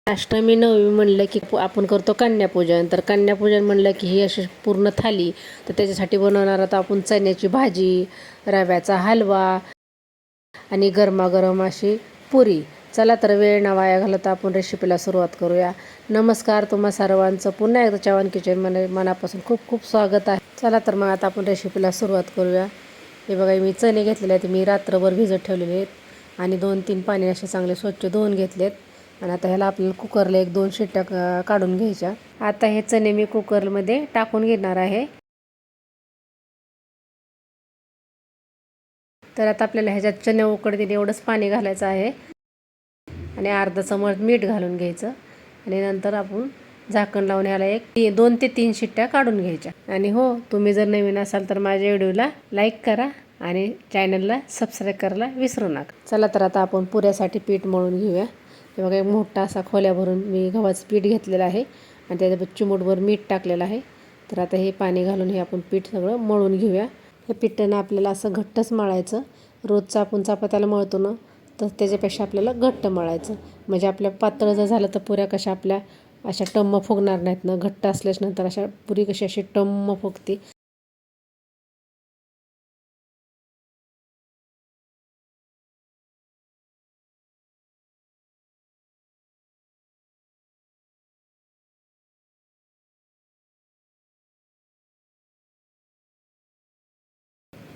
अष्टमी नवमी म्हणलं की आपण करतो कन्यापूजन. तर कन्यापूजन म्हणलं की ही अशी पूर्ण थाली. तर त्याच्यासाठी बनवणार आता आपण चण्याची भाजी, रव्याचा हलवा आणि गरमागरम अशी पुरी. चला तर वेळ न वाया घालवता आपण रेसिपीला सुरुवात करूया. नमस्कार तुम्हा सर्वांचं पुन्हा एकदा चव्हाण किचन मनापासून खूप खूप स्वागत आहे. चला तर मग आता आपण रेसिपीला सुरुवात करूया. हे बघा मी चणे घेतलेले आहेत, मी रात्रभर भिजत ठेवलेले आहेत आणि 2-3 पाणी असे चांगले स्वच्छ धुवून घेतलेत. आणि आता ह्याला आपल्याला कुकरला 1-2 शिट्ट्या काढून घ्यायच्या. आता हे चणे मी कुकरमध्ये टाकून घेणार आहे. तर आता आपल्याला ह्याच्यात चणे उकडतील एवढंच पाणी घालायचं आहे आणि अर्धा चमच मीठ घालून घ्यायचं आणि नंतर आपण झाकण लावून ह्याला 2 ते 3 शिट्ट्या काढून घ्यायच्या. आणि हो, तुम्ही जर नवीन असाल तर माझ्या व्हिडिओला लाईक करा आणि चॅनलला सबस्क्राईब करायला विसरू नका. चला तर आता आपण पुऱ्यासाठी पीठ मळून घेऊया. हे बघा एक मोठा असा खोल्या भरून मी गव्हाचं पीठ घेतलेलं आहे आणि त्याच्यात चिमूटभर मीठ टाकलेलं आहे. तर आता हे पाणी घालून हे आपण पीठ सगळं मळून घेऊया. हे पिठानं आपल्याला असं घट्टच मळायचं. रोजचं आपण चपात्याला मळतो ना, तर त्याच्यापेक्षा आपल्याला घट्ट मळायचं. म्हणजे आपल्या पातळ जर झालं तर पुऱ्या कशा आपल्या अशा टम्म फुगणार नाहीत ना. घट्ट असल्याच नंतर अशा पुरी कशी अशी टम्म फुगते.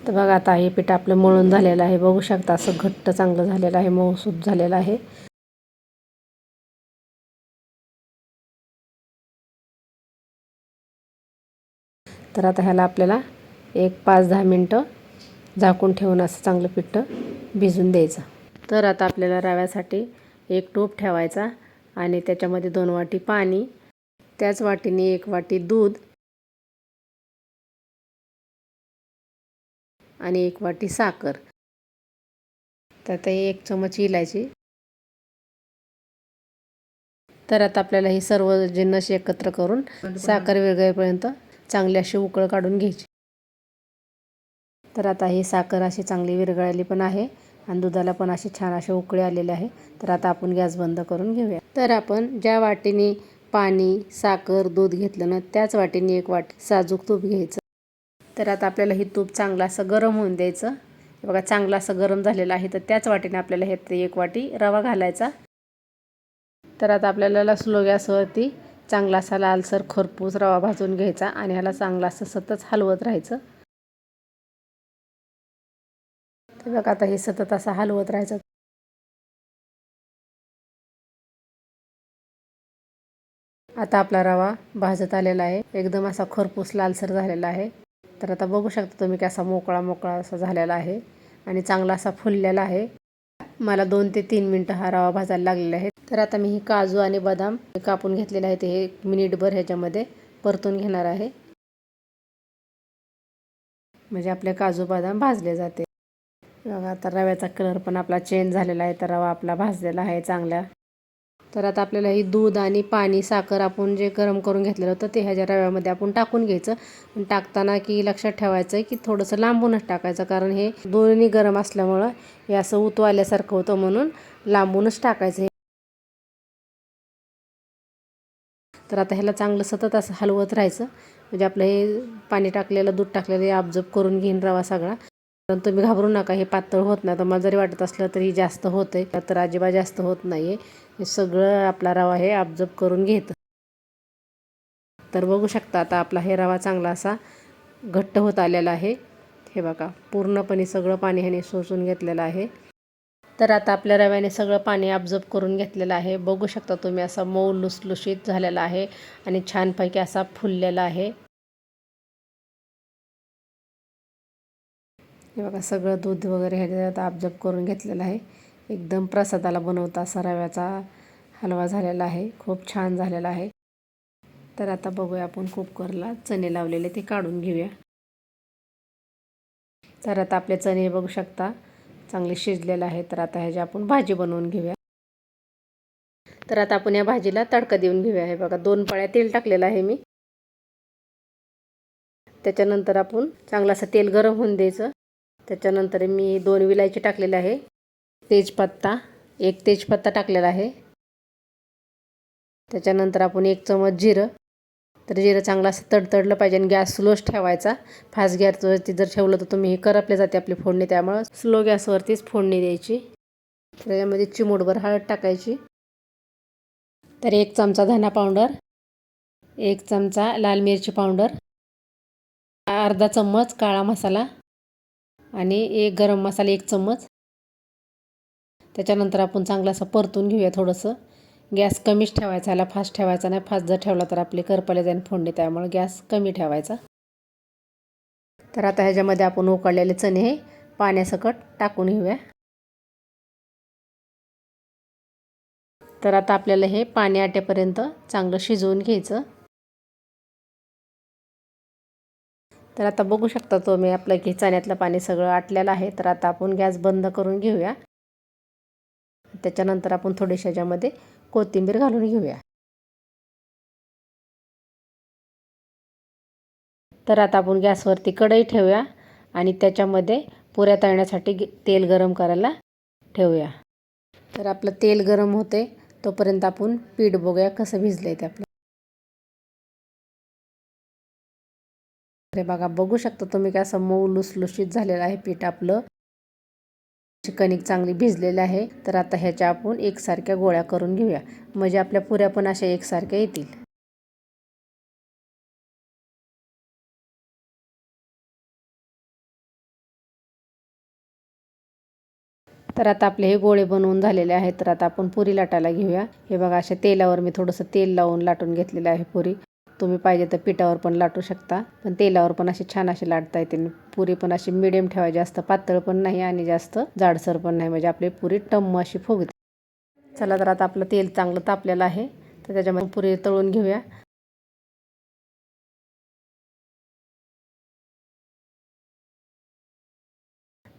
तर बघा आता हे पीठ आपलं मळून झालेलं आहे. बघू शकता असं घट्ट चांगलं झालेलं आहे, मऊसूत झालेलं आहे. तर आता ह्याला आपल्याला एक 5-10 मिनटं झाकून ठेवून असं चांगलं पीठ भिजून द्यायचं. तर आता आपल्याला रव्यासाठी एक टोप ठेवायचा आणि त्याच्यामध्ये 2 वाटी पाणी, त्याच वाटीने 1 वाटी दूध आणि 1 वाटी साखर. त्यात 1 चमच इलायची. तर आता आपल्याला हे सर्व जिन्नस एकत्र करून साखर विरघळेपर्यंत चांगली अशी उकळ काढून घ्यायची. तर आता ही साखर अशी चांगली विरघळली पण आहे आणि दुधाला पण अशी छान असे उकळी आलेले आहे. तर आता आपण गॅस बंद करून घेऊया. तर आपण ज्या वाटीने पाणी, साखर, दूध घेतलं ना, त्याच वाटीने 1 वाटी साजूक तूप घ्यायचं. तर आता आपल्याला हे तूप चांगलं असं गरम होऊन द्यायचं. हे बघा चांगलं असं गरम झालेलं आहे. तर त्याच वाटीने आपल्याला हे 1 वाटी रवा घालायचा. तर आता आपल्याला स्लो गॅसवरती चांगला असा लालसर खरपूस रवा भाजून घ्यायचा आणि ह्याला चांगलं असं सतत हलवत राहायचं. तर बघा आता हे सतत असं हलवत राहायचं. आता आपला रवा भाजत आलेला आहे, एकदम असा खरपूस लालसर झालेला आहे. तर आता बघू शकता तुम्ही की असा मोकळा मोकळा असा झालेला आहे आणि चांगला असा फुललेला आहे. मला 2 ते 3 मिनटं हा रवा भाजायला लागलेला आहे. तर आता मी ही काजू आणि बदाम कापून घेतलेले आहेत, हे 1 मिनिटभर ह्याच्यामध्ये परतून घेणार आहे. म्हणजे आपले काजू बदाम भाजले जाते. बघा आता रव्याचा कलर पण आपला चेंज झालेला आहे. तर रवा आपला भाजलेला आहे चांगला. तर आता आपल्याला ही दूध आणि पाणी, साखर आपण जे गरम करून घेतलेलं होतं ते ह्याच्या रव्यामध्ये आपण टाकून घ्यायचं. पण टाकताना की लक्षात ठेवायचं आहे की थोडंसं लांबूनच टाकायचं, कारण हे दोन्ही गरम असल्यामुळं हे असं उतू आल्यासारखं होतं, म्हणून लांबूनच टाकायचं. तर आता ह्याला चांगलं सतत असं हलवत राहायचं, म्हणजे आपलं हे पाणी टाकलेलं, दूध टाकलेलं हे ऑब्झर्व करून घेईन रवा सगळा. पण तुम्ही घाबरू नका, हे पातळ होत नाही. तर मला जरी वाटत असलं तरी जास्त होतं आहे, तर अजिबात जास्त होत नाही आहे. हे सगळं आपला रवा हे ऑब्झर्व करून घेतं. तर बघू शकता आता आपला हे रवा चांगला असा घट्ट होत आलेला आहे. हे बघा पूर्णपणे सगळं पाणी ह्याने शोषून घेतलेलं आहे. तर आता आपल्या रव्याने सगळं पाणी ऑब्झर्व करून घेतलेलं आहे. बघू शकता तुम्ही असा मऊ लुसलुशीत झालेला आहे आणि छानपैकी असा फुललेला आहे. हे बघा सगळं दूध वगैरे ह्याच्यात ऑब्झर्व करून घेतलेलं आहे. एकदम प्रसादाला बनवता असा रव्याचा हलवा झालेला आहे, खूप छान झालेला आहे. तर आता बघूया आपण कुकरला चणे लावलेले ते काढून घेऊया. तर आता आपले चणे बघू शकता चांगले शिजलेले आहे. तर आता ह्याची आपण भाजी बनवून घेऊया. तर आता आपण या भाजीला तडका देऊन घेऊया. हे बघा 2 पळ्या तेल टाकलेलं आहे मी. त्याच्यानंतर आपण चांगलं असं तेल गरम होऊन द्यायचं. त्याच्यानंतर मी 2 विलायची टाकलेले आहे, तेजपत्ता, 1 तेजपत्ता टाकलेला आहे त्याच्यानंतर आपण 1 चमच जिरं. तर जिरं चांगलं असं तडतडलं पाहिजे आणि गॅस स्लोच ठेवायचा. फास्ट गॅसवरती जर ठेवलं तर तुम्ही करपले जाते आपली फोडणी, त्यामुळं स्लो गॅसवरतीच फोडणी द्यायची. त्याच्यामध्ये चिमूटभर हळद टाकायची. तर 1 चमचा धना पावडर, 1 चमचा लाल मिरची पावडर, अर्धा चम्मच काळा मसाला आणि 1 गरम मसाला 1 चम्मच. त्याच्यानंतर आपण चांगलं असं परतून घेऊया थोडंसं. गॅस कमीच ठेवायचा, याला फास्ट ठेवायचा नाही. फास्ट जर ठेवला तर आपली करपले जाईल फोडणी, त्यामुळे गॅस कमी ठेवायचा. तर आता ह्याच्यामध्ये आपण उकडलेले चणे हे पाण्यासकट टाकून घेऊया. तर आता आपल्याला हे पाणी आटेपर्यंत चांगलं शिजवून घ्यायचं. तर आता बघू शकता तुम्ही आपलं की चण्यातलं पाणी सगळं आटलेलं आहे. तर आता आपण गॅस बंद करून घेऊया. त्याच्यानंतर आपण थोडीशी ह्याच्यामध्ये कोथिंबीर घालून घेऊया. तर आता आपण गॅसवरती कढई ठेवूया आणि त्याच्यामध्ये पुऱ्या तळण्यासाठी तेल गरम करायला ठेवूया. तर आपलं तेल गरम होते तोपर्यंत आपण पीठ बघूया कसं भिजलंय ते आपलं. अरे बघा, बघू शकता तुम्ही की असं मऊ लुसलुशीत झालेलं आहे पीठ आपलं. कणिक चांगली भिजलेली आहे. तर आता ह्याच्या आपण एकसारख्या गोळ्या करून घेऊया, म्हणजे आपल्या पुऱ्या पण अशा एकसारख्या येतील. तर आता आपले हे गोळे बनवून झालेले आहेत. तर आता आपण पुरी लाटायला घेऊया. हे बघा, अशा तेलावर मी थोडंसं तेल लावून लाटून घेतलेलं आहे पुरी. तुम्ही पाहिजे तर पिठावर पण लाटू शकता, पण तेलावर पण अशी छान अशी लाटता येते. पुरी पण अशी मिडियम ठेवायची, जास्त पातळ पण नाही आणि जास्त जाडसर पण नाही, म्हणजे आपली पुरी टम्म अशी फुगते. चला, तर आता आपलं तेल चांगलं तापलेलं आहे. तर त्याच्यामध्ये पुरी तळून घेऊया.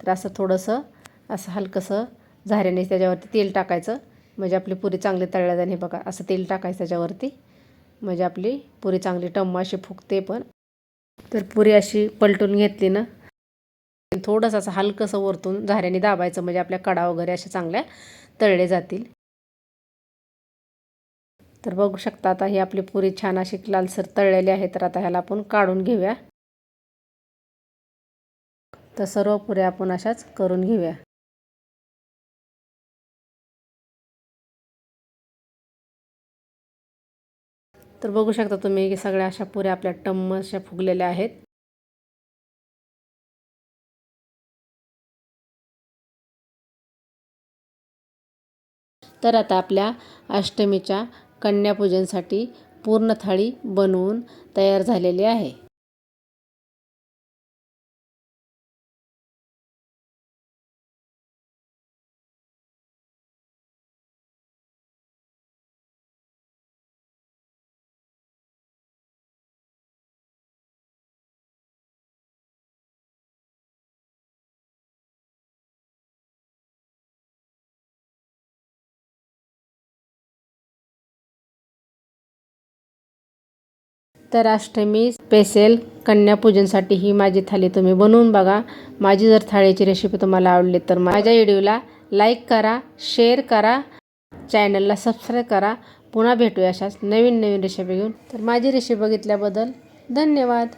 तर असं थोडंसं असं हलकंसं झाऱ्याने त्याच्यावरती तेल टाकायचं, म्हणजे आपली पुरी चांगली तळल्या जाईल. हे बघा, असं तेल टाकायचं त्याच्यावरती, म्हणजे आपली पुरी चांगली टम्म अशी फुगते पण. तर पुरी अशी पलटून घेतली ना, थोडंसं असं हलकंसं वरतून झाऱ्याने दाबायचं, म्हणजे आपल्या कडा वगैरे अशा चांगल्या तळले जातील. तर बघू शकता आता ही आपली पुरी छान अशी लालसर तळलेली आहे. तर आता ह्याला आपण काढून घेऊया. तर सर्व पुऱ्या आपण अशाच करून घेऊया. तर बघू शकता तुम्ही की सगळ्या अशा पुऱ्या आपल्या टम्म अशा फुगलेल्या आहेत. तर आता आपल्या अष्टमीच्या कन्यापूजनसाठी पूर्ण थाळी बनवून तयार झालेली आहे. तर अष्टमी स्पेशल कन्यापूजनसाठी ही माझी थाळी तुम्ही बनवून बघा. माझी जर थाळीची रेसिपी तुम्हाला आवडली तर माझ्या व्हिडिओला लाईक करा, शेअर करा, चॅनलला सबस्क्राईब करा. पुन्हा भेटूया अशाच नवीन नवीन रेसिपी घेऊन. तर माझी रेसिपी बघितल्याबद्दल धन्यवाद.